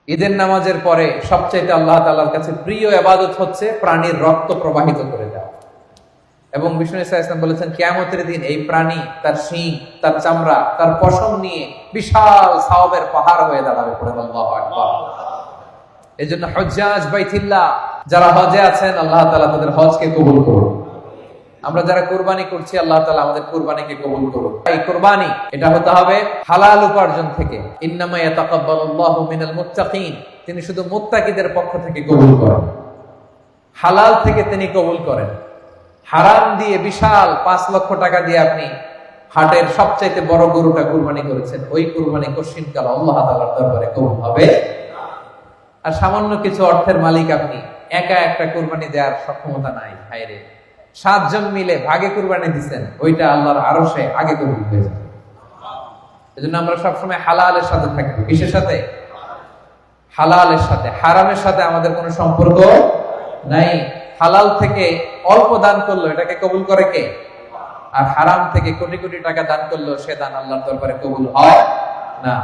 ঈদের নামাজের পরে সবচাইতে আল্লাহ তাআলার কাছে প্রিয় ইবাদত হচ্ছে প্রাণীর রক্ত প্রবাহিত করে দেওয়া। এবং বিষ্ণু ইসা ইসলাম বলেছেন কিয়ামতের দিন এই প্রাণী তার শিং, তার চামড়া, তার পশম নিয়ে বিশাল সওয়াবের পাহাড় হয়ে দাঁড়াবে। পড়ে আল্লাহু আকবার। এজন্য হজ্জাজ বাইতুল্লাহ যারা হজে আছেন আল্লাহ তাআলা তাদের হজকে কবুল করুন। আমরা যারা কুরবানি করছি আল্লাহ তাআলা আমাদের কুরবানিকে কবুল করুন। এই কুরবানি এটা হতে হবে হালাল উপার্জন থেকে। ইন্নামা ইয়াতাকাব্বালুল্লাহু মিনাল মুত্তাকিন, তিনি শুধু মুত্তাকিদের পক্ষ থেকে কবুল করেন, হালাল থেকে তিনি কবুল করেন। হারাম দিয়ে বিশাল 5 লক্ষ টাকা দিয়ে আপনি হাটের সবচাইতে বড় গরুটা কুরবানি করেছেন, ওই কুরবানি কশিনকাল আল্লাহ তাআলার দরবারে কবুল হবে। আর সামান্য কিছু অর্থের মালিক আপনি, একা একটা কুরবানি দেওয়ার সক্ষমতা নাই, হায়রে 7 জন মিলে ভাগে কুরবানি দিচ্ছেন, ওইটা আল্লাহর আরশে আগে কবুল হয়ে যাবে। এজন্য আমরা সবসময় হালালের সাথে থাকবো। কিসের সাথে? হালালের সাথে। হারামের সাথে আমাদের কোনো সম্পর্ক নাই। হালাল থেকে অল্প দান করলো এটাকে কবুল করে কে? আর হারাম থেকে কোটি কোটি টাকা দান করলো সে দান আল্লাহর দরবারে কবুল হয় না।